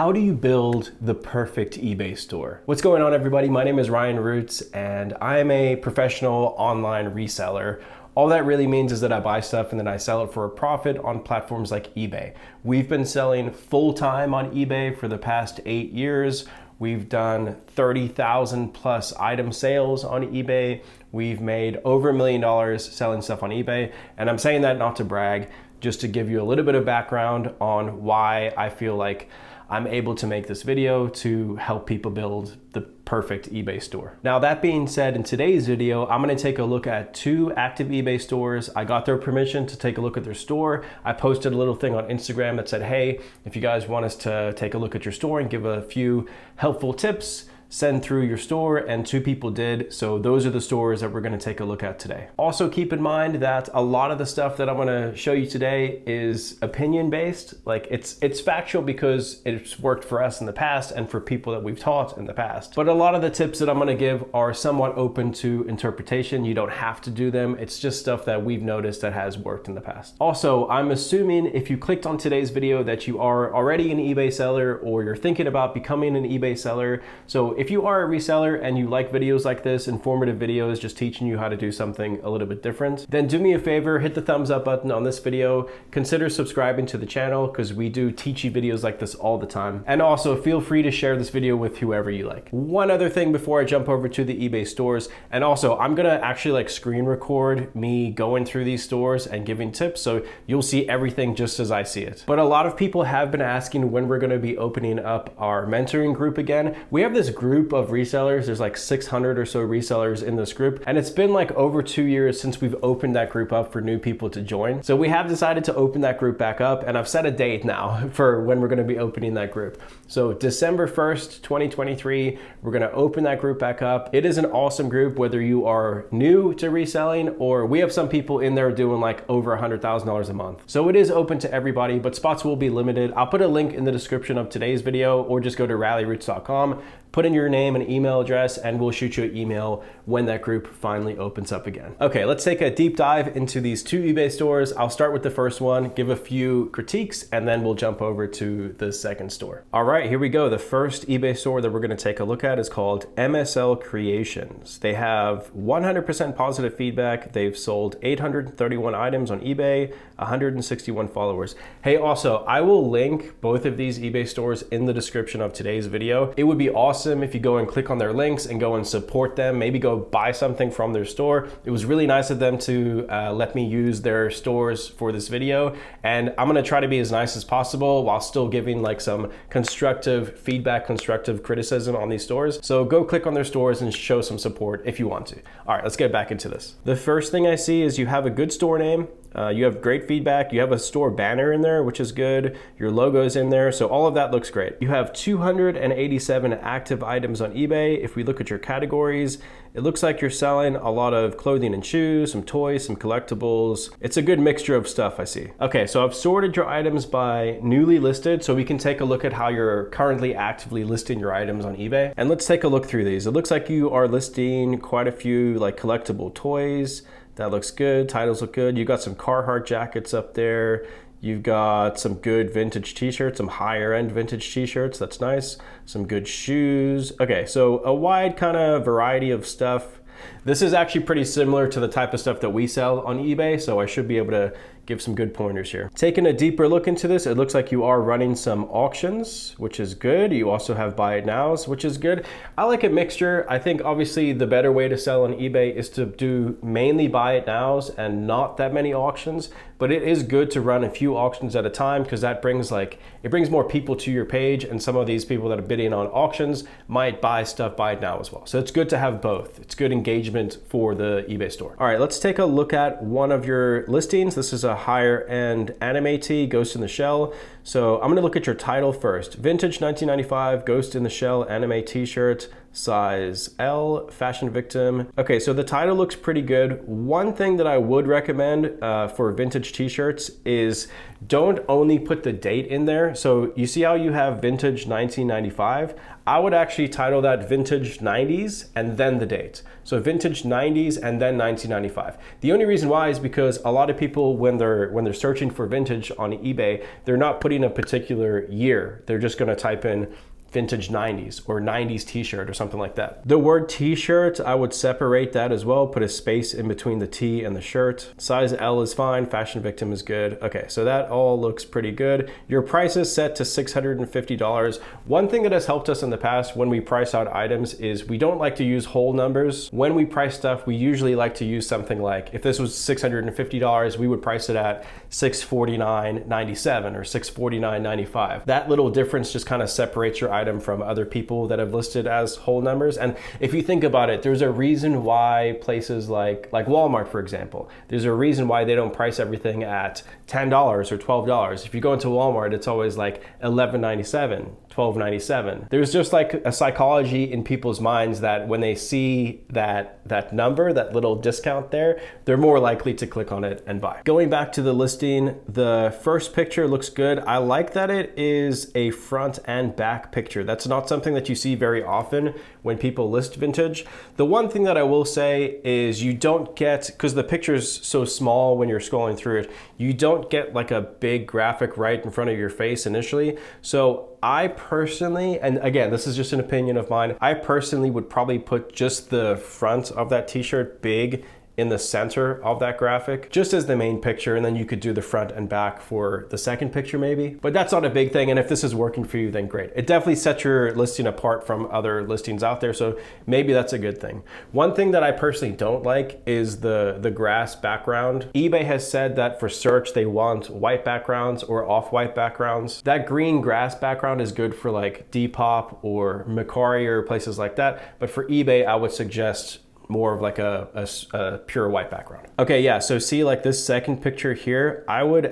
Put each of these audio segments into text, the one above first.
How do you build the perfect eBay store? What's going on, everybody? My name is Ralli Roots and I am a professional online reseller. All that really means is that I buy stuff and then I sell it for a profit on platforms like eBay. We've been selling full-time on eBay for the past 8 years. We've done 30,000 plus item sales on eBay. We've made over $1 million selling stuff on eBay. And I'm saying that not to brag, just to give you a little bit of background on why I feel like I'm able to make this video to help people build the perfect eBay store. Now, that being said, in today's video, I'm gonna take a look at 2 active eBay stores. I got their permission to take a look at their store. I posted a little thing on Instagram that said, hey, if you guys want us to take a look at your store and give a few helpful tips, send through your store, and 2 people did. So those are the stores that we're gonna take a look at today. Also keep in mind that a lot of the stuff that I'm gonna show you today is opinion-based. Like it's factual because it's worked for us in the past and for people that we've taught in the past. But a lot of the tips that I'm gonna give are somewhat open to interpretation. You don't have to do them. It's just stuff that we've noticed that has worked in the past. Also, I'm assuming if you clicked on today's video that you are already an eBay seller or you're thinking about becoming an eBay seller. So if you are a reseller and you like videos like this, informative videos, just teaching you how to do something a little bit different, then do me a favor, hit the thumbs up button on this video. Consider subscribing to the channel because we do teachy videos like this all the time. And also feel free to share this video with whoever you like. One other thing before I jump over to the eBay stores, and also I'm gonna actually like screen record me going through these stores and giving tips, so you'll see everything just as I see it. But a lot of people have been asking when we're gonna be opening up our mentoring group again. We have this group of resellers. There's like 600 or so resellers in this group, and it's been like over 2 years since we've opened that group up for new people to join. So we have decided to open that group back up, and I've set a date now for when we're going to be opening that group. So December 1st, 2023, we're going to open that group back up. It is an awesome group, whether you are new to reselling or we have some people in there doing like over $100,000 a month. So it is open to everybody, but spots will be limited. I'll put a link in the description of today's video, or just go to ralliroots.com, put in your name and email address, and we'll shoot you an email when that group finally opens up again. Okay, let's take a deep dive into these 2 eBay stores. I'll start with the first one, give a few critiques, and then we'll jump over to the second store. All right, here we go. The first eBay store that we're gonna take a look at is called MSL Creations. They have 100% positive feedback. They've sold 831 items on eBay, 161 followers. Hey, also, I will link both of these eBay stores in the description of today's video. It would be awesome if you go and click on their links and go and support them, maybe go buy something from their store. It was really nice of them to let me use their stores for this video, and I'm gonna try to be as nice as possible while still giving like some constructive feedback, constructive criticism on these stores. So go click on their stores and show some support if you want to. All right, let's get back into this. The first thing I see is you have a good store name. You have great feedback. You have a store banner in there, which is good. Your logo's in there. So all of that looks great. You have 287 active items on eBay. If we look at your categories, it looks like you're selling a lot of clothing and shoes, some toys, some collectibles. It's a good mixture of stuff, I see. Okay, so I've sorted your items by newly listed, so we can take a look at how you're currently actively listing your items on eBay. And let's take a look through these. It looks like you are listing quite a few like collectible toys. That looks good. Titles look good. You got some Carhartt jackets up there. You've got some good vintage t-shirts, some higher end vintage t-shirts. That's nice. Some good shoes. Okay, so a wide kind of variety of stuff. This is actually pretty similar to the type of stuff that we sell on eBay, so I should be able to give some good pointers here. Taking a deeper look into this, it looks like you are running some auctions, which is good. You also have buy it nows, which is good. I like a mixture. I think obviously the better way to sell on eBay is to do mainly buy it nows and not that many auctions, but it is good to run a few auctions at a time because that brings it brings more people to your page, and some of these people that are bidding on auctions might buy stuff buy it now as well. So it's good to have both. It's good engagement for the eBay store. All right, let's take a look at one of your listings. This is a higher end anime tee, Ghost in the Shell. So I'm gonna look at your title first. Vintage 1995 Ghost in the Shell anime t-shirt, size L, fashion victim. Okay, so the title looks pretty good. One thing that I would recommend for vintage t-shirts is don't only put the date in there. So you see how you have vintage 1995? I would actually title that vintage 90s and then the date. So vintage 90s and then 1995. The only reason why is because a lot of people, when they're searching for vintage on eBay, they're not putting a particular year. They're just gonna type in vintage 90s or 90s t-shirt or something like that. The word t-shirt, I would separate that as well, put a space in between the T and the shirt. Size L is fine, fashion victim is good. Okay, so that all looks pretty good. Your price is set to $650. One thing that has helped us in the past when we price out items is we don't like to use whole numbers. When we price stuff, we usually like to use something like, if this was $650, we would price it at $649.97 or $649.95. That little difference just kind of separates your item from other people that have listed as whole numbers. And if you think about it, there's a reason why places like Walmart, for example, there's a reason why they don't price everything at $10 or $12. If you go into Walmart, it's always like $11.97, $12.97. There's just like a psychology in people's minds that when they see that number, that little discount there, they're more likely to click on it and buy. Going back to the listing, the first picture looks good. I like that it is a front and back picture. That's not something that you see very often when people list vintage. The one thing that I will say is you don't get, because the picture's so small when you're scrolling through it, you don't get like a big graphic right in front of your face initially. So I personally, and again, this is just an opinion of mine, I personally would probably put just the front of that t-shirt big in the center of that graphic, just as the main picture, and then you could do the front and back for the second picture maybe. But that's not a big thing, and if this is working for you, then great. It definitely sets your listing apart from other listings out there, so maybe that's a good thing. One thing that I personally don't like is the grass background. eBay has said that for search, they want white backgrounds or off-white backgrounds. That green grass background is good for like Depop or Macari or places like that, but for eBay, I would suggest more of like a pure white background. Okay, yeah, so see like this second picture here, I would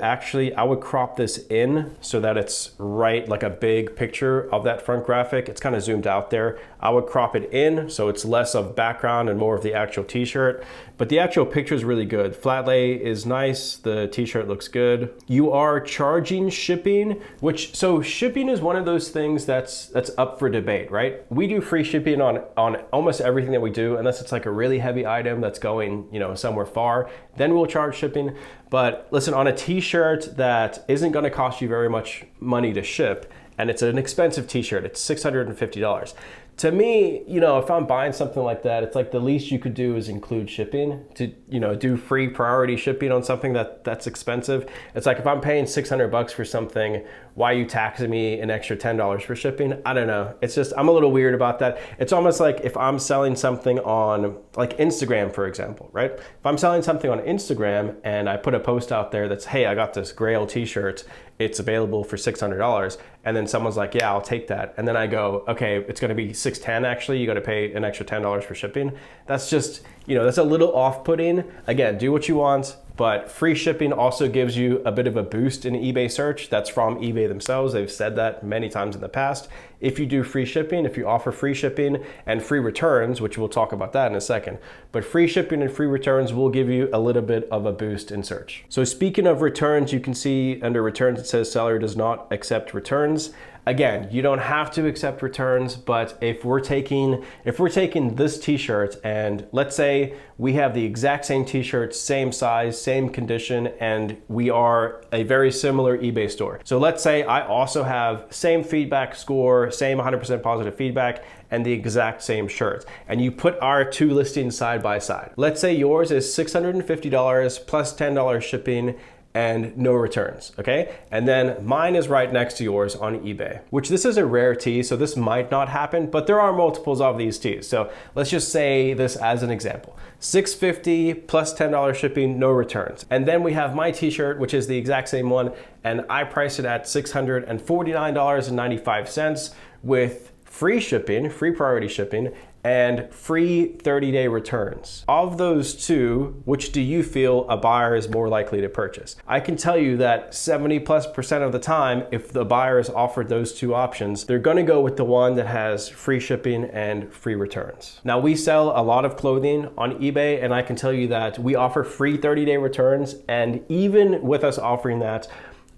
crop this in so that it's right, like a big picture of that front graphic. It's kind of zoomed out there. I would crop it in so it's less of background and more of the actual t-shirt, but the actual picture is really good. Flat lay is nice, the t-shirt looks good. You are charging shipping, so shipping is one of those things that's up for debate, right? We do free shipping on almost everything that we do, unless it's like a really heavy item that's going, somewhere far, then we'll charge shipping. But listen, on a t-shirt that isn't going to cost you very much money to ship, and it's an expensive t-shirt, it's $650. To me, if I'm buying something like that, it's like the least you could do is include shipping to, do free priority shipping on something that's expensive. It's like if I'm paying $600 for something, why are you taxing me an extra $10 for shipping? I don't know. It's just, I'm a little weird about that. It's almost like if I'm selling something on like Instagram, for example, right? If I'm selling something on Instagram and I put a post out there that's, hey, I got this Grail t-shirt, it's available for $600, and then someone's like, yeah, I'll take that. And then I go, okay, it's gonna be $610 actually, you gotta pay an extra $10 for shipping. That's just, that's a little off-putting. Again, do what you want, but free shipping also gives you a bit of a boost in eBay search. That's from eBay themselves. They've said that many times in the past. If you do free shipping, if you offer free shipping and free returns, which we'll talk about that in a second, but free shipping and free returns will give you a little bit of a boost in search. So speaking of returns, you can see under returns, it says seller does not accept returns. Again, you don't have to accept returns, but if we're taking this t-shirt and let's say we have the exact same t-shirt, same size, same condition, and we are a very similar eBay store. So let's say I also have same feedback score, same 100% positive feedback, and the exact same shirt. And you put our two listings side by side. Let's say yours is $650 plus $10 shipping and no returns, okay? And then mine is right next to yours on eBay, which this is a rare tee, so this might not happen, but there are multiples of these tees. So let's just say this as an example. $650 plus $10 shipping, no returns. And then we have my t-shirt, which is the exact same one, and I price it at $649.95 with free shipping, free priority shipping, and free 30-day returns. Of those two, which do you feel a buyer is more likely to purchase? I can tell you that 70+% of the time, if the buyer is offered those two options, they're gonna go with the one that has free shipping and free returns. Now, we sell a lot of clothing on eBay, and I can tell you that we offer free 30-day returns, and even with us offering that,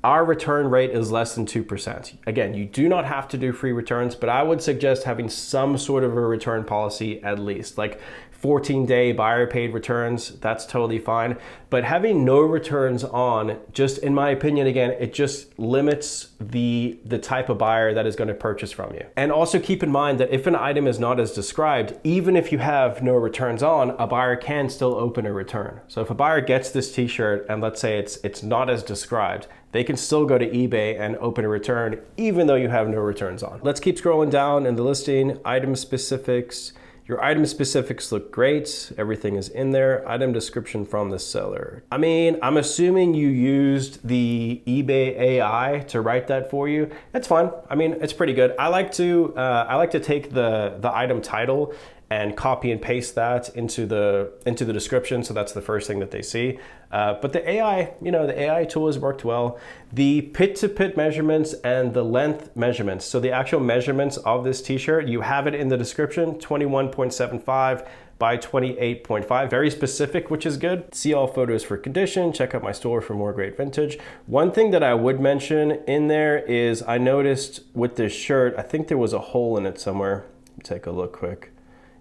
our return rate is less than 2%. Again, you do not have to do free returns, but I would suggest having some sort of a return policy at least, like 14-day buyer paid returns, that's totally fine. But having no returns on, just in my opinion, again, it just limits the type of buyer that is going to purchase from you. And also keep in mind that if an item is not as described, even if you have no returns on, a buyer can still open a return. So if a buyer gets this t-shirt and let's say it's not as described, they can still go to eBay and open a return even though you have no returns on. Let's keep scrolling down in the listing, item specifics. Your item specifics look great. Everything is in there. Item description from the seller. I mean, I'm assuming you used the eBay AI to write that for you. That's fine. I mean, it's pretty good. I like to take the item title and copy and paste that into the description, so that's the first thing that they see. But the AI, the AI tool has worked well. The pit-to-pit measurements and the length measurements, so the actual measurements of this t-shirt, you have it in the description, 21.75 by 28.5, very specific, which is good. See all photos for condition, check out my store for more great vintage. One thing that I would mention in there is I noticed with this shirt, I think there was a hole in it somewhere. Take a look quick.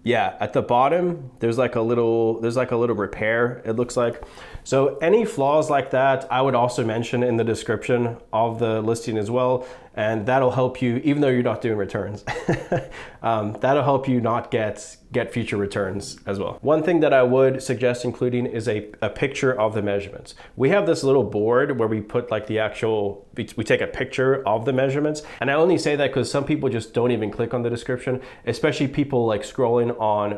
Yeah, at the bottom, there's like a little repair, it looks like. So any flaws like that, I would also mention in the description of the listing as well. And that'll help you, even though you're not doing returns, that'll help you not get future returns as well. One thing that I would suggest including is a picture of the measurements. We have this little board where we put like we take a picture of the measurements. And I only say that because some people just don't even click on the description, especially people like scrolling on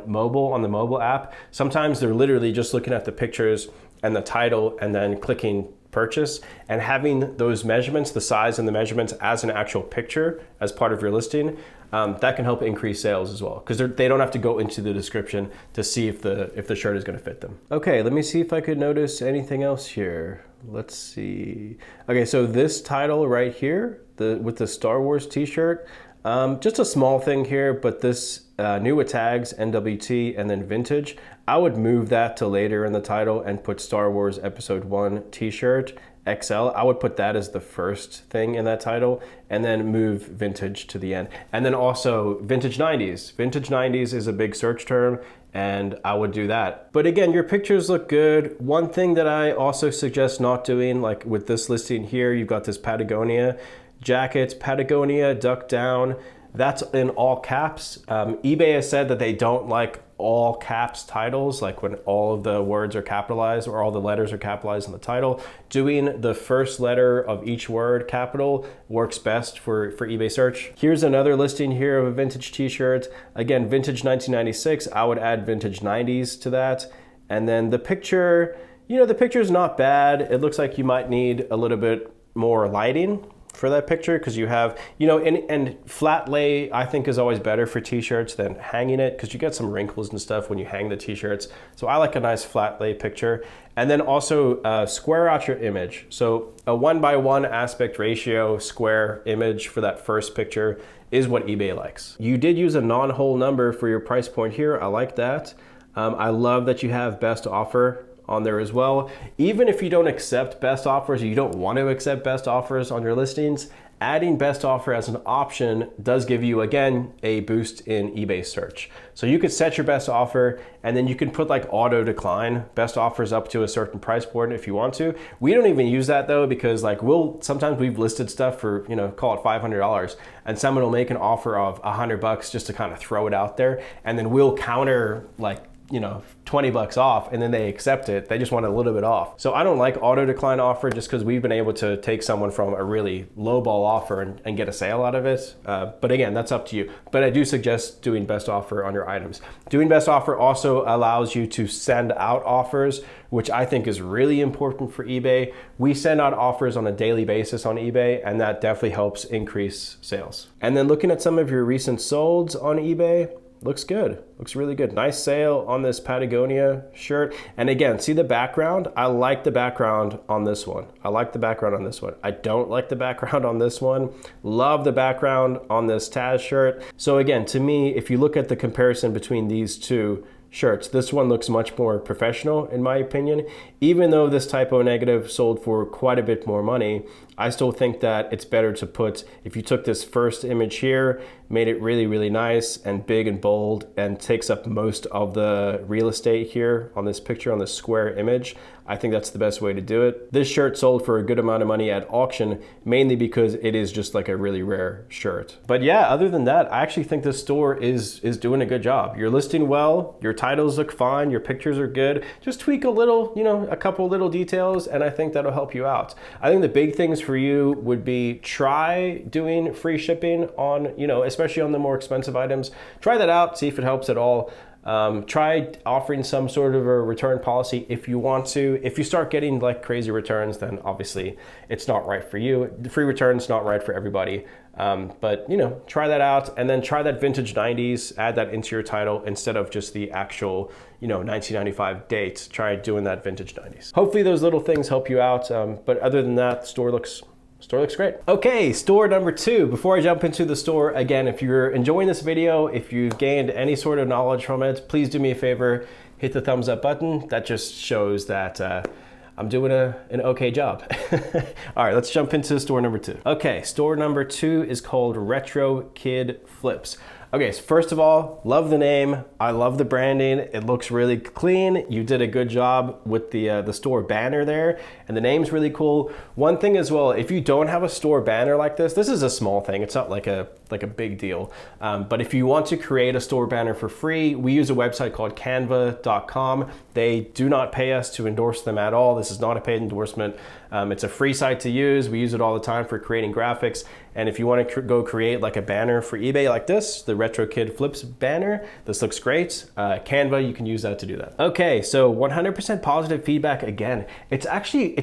the mobile app. Sometimes they're literally just looking at the pictures and the title and then clicking purchase, and having those measurements, the size and the measurements as an actual picture as part of your listing, that can help increase sales as well, because they don't have to go into the description to see if the shirt is going to fit them. Okay, let me see if I could notice anything else here. Let's see. Okay, so this title right here, with the Star Wars t-shirt, just a small thing here, but this new with tags, NWT, and then vintage, I would move that to later in the title and put Star Wars Episode 1 t-shirt XL. I would put that as the first thing in that title and then move vintage to the end. And then also vintage 90s. Vintage 90s is a big search term, and I would do that. But again, your pictures look good. One thing that I also suggest not doing, like with this listing here, you've got this Patagonia jackets, Patagonia duck down. That's in all caps. eBay has said that they don't like all caps titles, like when all of the words are capitalized or all the letters are capitalized in the title. Doing the first letter of each word capital works best for eBay search. Here's another listing here of a vintage t-shirt. Again, vintage 1996, I would add vintage 90s to that. And then the picture, the picture is not bad. It looks like you might need a little bit more lighting for that picture, because you have, and flat lay I think is always better for t-shirts than hanging it, because you get some wrinkles and stuff when you hang the t-shirts. So I like a nice flat lay picture. And then also square out your image. So a 1:1 aspect ratio square image for that first picture is what eBay likes. You did use a non-whole number for your price point here. I like that. I love that you have best offer on there as well. Even if you don't accept best offers, or you don't want to accept best offers on your listings, adding best offer as an option does give you, again, a boost in eBay search. So you could set your best offer, and then you can put like auto decline best offers up to a certain price point if you want to. We don't even use that though, because like sometimes we've listed stuff for, call it $500, and someone will make an offer of $100 just to kind of throw it out there, and then we'll counter like $20 off, and then they accept it. They just want a little bit off. So I don't like auto decline offer, just because we've been able to take someone from a really low ball offer and get a sale out of it. But again, that's up to you. But I do suggest doing best offer on your items. Doing best offer also allows you to send out offers, which I think is really important for eBay. We send out offers on a daily basis on eBay, and that definitely helps increase sales. And then looking at some of your recent solds on eBay, looks good. Looks really good. Nice sale on this Patagonia shirt. And again, see the background? I like the background on this one. I like the background on this one. I don't like the background on this one. Love the background on this Taz shirt. So again, to me, if you look at the comparison between these two shirts, this one looks much more professional in my opinion. Even though this typo negative sold for quite a bit more money, I still think that it's better to put, if you took this first image here, made it really, really nice and big and bold and takes up most of the real estate here on this picture, on this square image, I think that's the best way to do it. This shirt sold for a good amount of money at auction, mainly because it is just like a really rare shirt. But yeah, other than that, I actually think this store is doing a good job. You're listing well, your titles look fine, your pictures are good. Just tweak a little, you know, a couple little details, and I think that'll help you out. I think the big things for you would be try doing free shipping on, you know, especially on the more expensive items. Try that out, see if it helps at all. Try offering some sort of a return policy if you want to. If you start getting like crazy returns, then obviously it's not right for you. The free return's not right for everybody. But you know, try that out, and then try that vintage 90s, add that into your title instead of just the actual, you know, 1995 date. Try doing that vintage 90s. Hopefully those little things help you out. But other than that, the store looks great. Okay, store number 2. Before I jump into the store, again, if you're enjoying this video, if you've gained any sort of knowledge from it, please do me a favor, hit the thumbs up button. That just shows that I'm doing an okay job. All right, let's jump into store number 2. Okay, store number 2 is called Retro Kid Flips. Okay, so first of all, love the name. I love the branding. It looks really clean. You did a good job with the store banner there, and the name's really cool. One thing as well, if you don't have a store banner like this is a small thing. It's not like a big deal. But if you want to create a store banner for free, we use a website called canva.com. They do not pay us to endorse them at all. This is not a paid endorsement. It's a free site to use. We use it all the time for creating graphics. And if you want to go create like a banner for eBay like this, the Retro Kid Flips banner, this looks great. Canva, you can use that to do that. Okay, so 100% positive feedback again. It's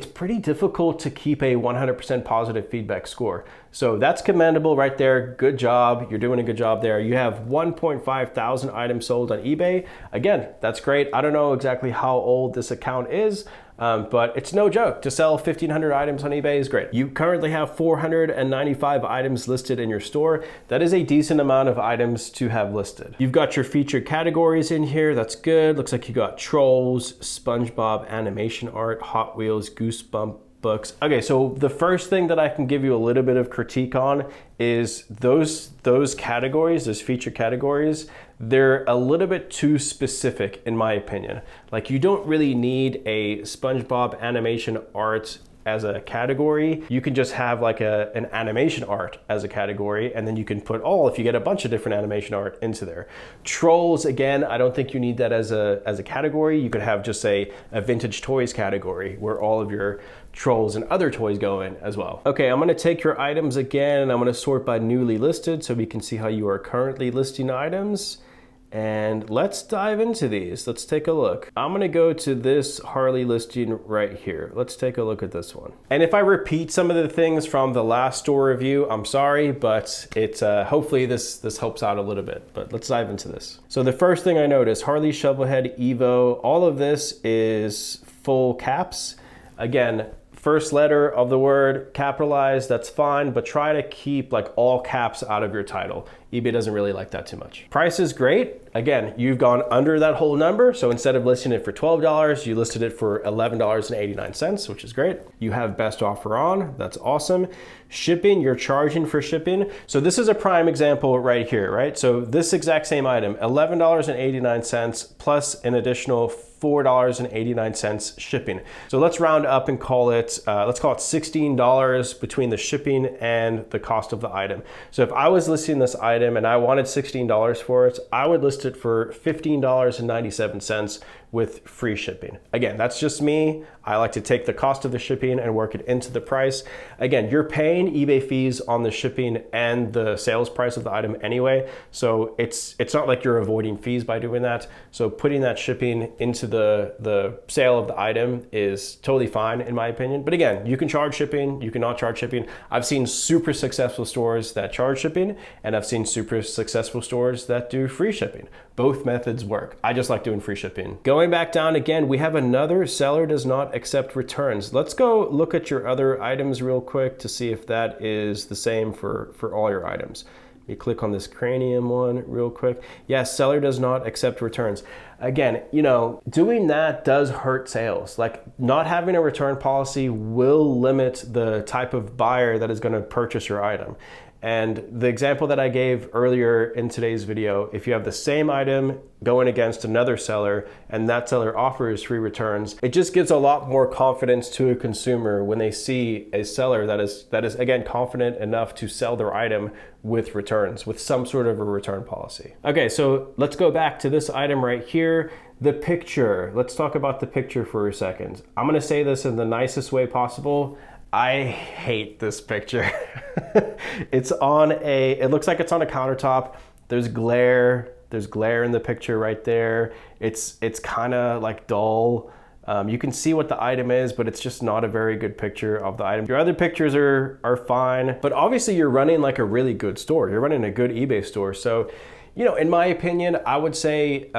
pretty difficult to keep a 100% positive feedback score. So that's commendable right there. Good job. You're doing a good job there. You have 1.5 thousand items sold on eBay. Again, that's great. I don't know exactly how old this account is, but it's no joke. To sell 1,500 items on eBay is great. You currently have 495 items listed in your store. That is a decent amount of items to have listed. You've got your featured categories in here. That's good. Looks like you got Trolls, SpongeBob animation art, Hot Wheels, Goosebump books. Okay, so the first thing that I can give you a little bit of critique on is those categories, those featured categories, they're a little bit too specific in my opinion. Like, you don't really need a SpongeBob animation art as a category. You can just have like an animation art as a category, and then you can put if you get a bunch of different animation art into there. Trolls, again, I don't think you need that as a category. You could have just a vintage toys category where all of your Trolls and other toys go in as well. Okay, I'm gonna take your items again, and I'm gonna sort by newly listed so we can see how you are currently listing items. And let's dive into these. Let's take a look. I'm gonna go to this Harley listing right here. Let's take a look at this one. And if I repeat some of the things from the last store review, I'm sorry, but it's hopefully this helps out a little bit. But let's dive into this. So the first thing I noticed, Harley Shovelhead Evo, all of this is full caps. Again, first letter of the word capitalized, that's fine, but try to keep like all caps out of your title. eBay doesn't really like that too much. Price is great. Again, you've gone under that whole number. So instead of listing it for $12, you listed it for $11.89, which is great. You have best offer on, that's awesome. Shipping, you're charging for shipping. So this is a prime example right here, right? So this exact same item, $11.89 plus an additional $4.89 shipping. So let's round up and call it, let's call it $16 between the shipping and the cost of the item. So if I was listing this item and I wanted $16 for it, I would list it for $15.97 with free shipping. Again, that's just me. I like to take the cost of the shipping and work it into the price. Again, you're paying eBay fees on the shipping and the sales price of the item anyway, so it's not like you're avoiding fees by doing that. So putting that shipping into the sale of the item is totally fine in my opinion. But again, you can charge shipping, you cannot charge shipping. I've seen super successful stores that charge shipping, and I've seen super successful stores that do free shipping. Both methods work. I just like doing free shipping. Going back down again, we have another seller does not accept returns. Let's go look at your other items real quick to see if that is the same for all your items. You click on this cranium one real quick. Yes, seller does not accept returns. Again, you know, doing that does hurt sales. Like, not having a return policy will limit the type of buyer that is going to purchase your item. And the example that I gave earlier in today's video, if you have the same item going against another seller and that seller offers free returns, it just gives a lot more confidence to a consumer when they see a seller that is again confident enough to sell their item with returns, with some sort of a return policy. Okay, so let's go back to this item right here. The picture, let's talk about the picture for a second. I'm gonna say this in the nicest way possible. I hate this picture. It looks like it's on a countertop. There's glare in the picture right there. It's kind of like dull. You can see what the item is, but it's just not a very good picture of the item. Your other pictures are fine, but obviously you're running like a really good store. You're running a good eBay store. So, you know, in my opinion, I would say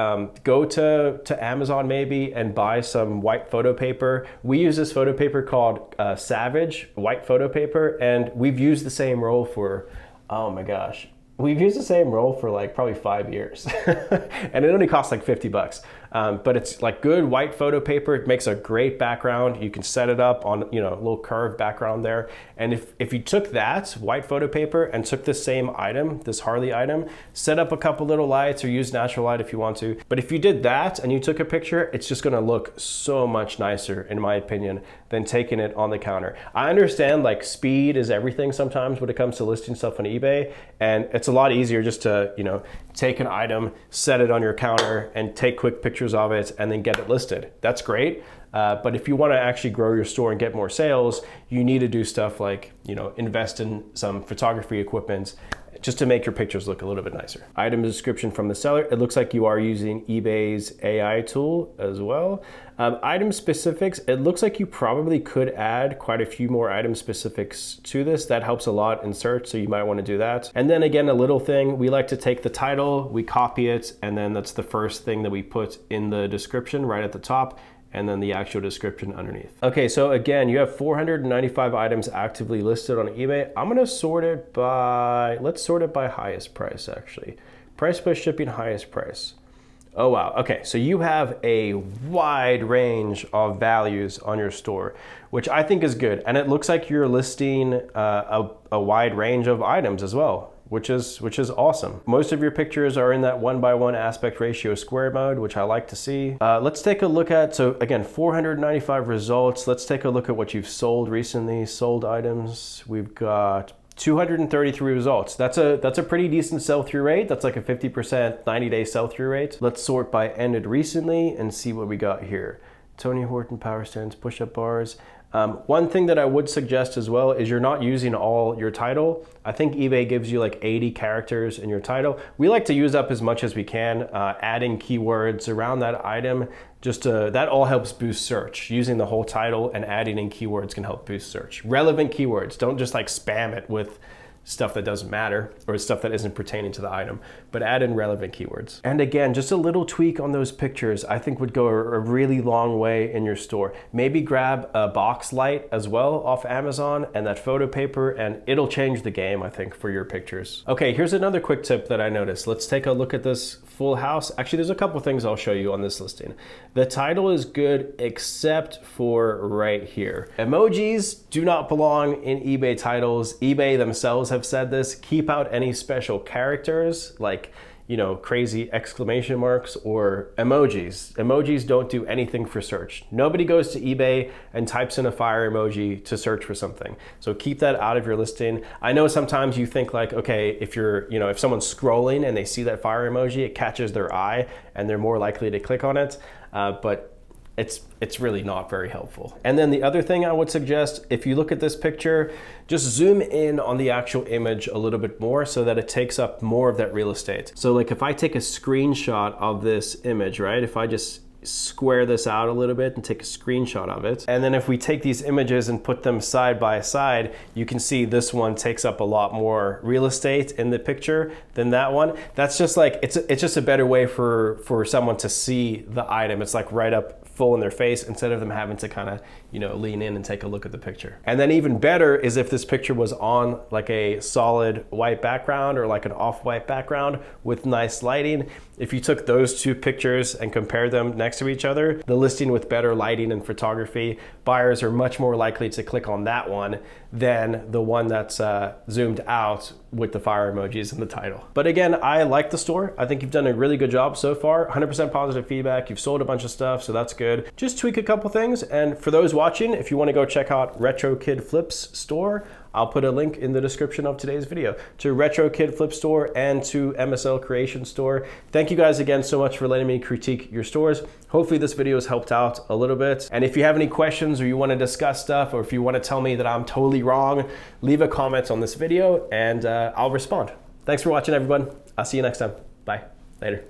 go to Amazon maybe and buy some white photo paper. We use this photo paper called Savage white photo paper, and we've used the same roll for, oh my gosh, we've used the same roll for like probably 5 years. And it only costs like 50 bucks. But it's like good white photo paper. It makes a great background. You can set it up on, you know, a little curved background there. And if you took that white photo paper and took this same item, this Harley item, set up a couple little lights or use natural light if you want to. But if you did that and you took a picture, it's just gonna look so much nicer, in my opinion, than taking it on the counter. I understand like speed is everything sometimes when it comes to listing stuff on eBay. And it's a lot easier just to, you know, take an item, set it on your counter and take quick pictures of it and then get it listed. That's great. But if you want to actually grow your store and get more sales, you need to do stuff like, you know, invest in some photography equipment just to make your pictures look a little bit nicer. Item description from the seller. It looks like you are using eBay's AI tool as well. Item specifics. It looks like you probably could add quite a few more item specifics to this. That helps a lot in search, so you might want to do that. And then again, a little thing, we like to take the title, we copy it, and then that's the first thing that we put in the description right at the top, and then the actual description underneath. Okay, so again, you have 495 items actively listed on eBay. I'm gonna sort it by, let's sort it by highest price actually. Price plus shipping, highest price. Oh wow, okay, so you have a wide range of values on your store, which I think is good. And it looks like you're listing a wide range of items as well, which is awesome. Most of your pictures are in that 1:1 aspect ratio square mode, which I like to see. Let's take a look at, so again, 495 results. Let's take a look at what you've sold recently. Sold items, we've got 233 results. That's a pretty decent sell-through rate. That's like a 50% 90-day sell-through rate. Let's sort by ended recently and see what we got here. Tony Horton power stands, push-up bars. One thing that I would suggest as well is you're not using all your title. I think eBay gives you like 80 characters in your title. We like to use up as much as we can, adding keywords around that item. That all helps boost search. Using the whole title and adding in keywords can help boost search. Relevant keywords, don't just like spam it with stuff that doesn't matter or stuff that isn't pertaining to the item, but add in relevant keywords. And again, just a little tweak on those pictures I think would go a really long way in your store. Maybe grab a box light as well off Amazon and that photo paper, and it'll change the game, I think, for your pictures. Okay, here's another quick tip that I noticed. Let's take a look at this full house. Actually, there's a couple things I'll show you on this listing. The title is good except for right here. Emojis do not belong in eBay titles. eBay themselves have said this. Keep out any special characters like, you know, crazy exclamation marks or emojis. Emojis don't do anything for search. Nobody goes to eBay and types in a fire emoji to search for something. So keep that out of your listing. I know sometimes you think like, okay, if if someone's scrolling and they see that fire emoji, it catches their eye and they're more likely to click on it. but it's really not very helpful. And then the other thing I would suggest, if you look at this picture, just zoom in on the actual image a little bit more so that it takes up more of that real estate. So like if I take a screenshot of this image, right? If I just square this out a little bit and take a screenshot of it, and then if we take these images and put them side by side, you can see this one takes up a lot more real estate in the picture than that one. That's just like, it's just a better way for someone to see the item. It's like right up full in their face instead of them having to kind of, you know, lean in and take a look at the picture. And then even better is if this picture was on like a solid white background or like an off-white background with nice lighting. If you took those two pictures and compared them next to each other, the listing with better lighting and photography, buyers are much more likely to click on that one than the one that's zoomed out with the fire emojis in the title. But again, I like the store. I think you've done a really good job so far. 100% positive feedback. You've sold a bunch of stuff, so that's good. Just tweak a couple things. And for those watching, if you want to go check out Retro Kid Flip's store, I'll put a link in the description of today's video to Retro Kid Flip store and to MSL Creation store. Thank you guys again so much for letting me critique your stores. Hopefully this video has helped out a little bit. And if you have any questions or you want to discuss stuff, or if you want to tell me that I'm totally wrong, leave a comment on this video and I'll respond. Thanks for watching, everyone. I'll see you next time. Bye. Later.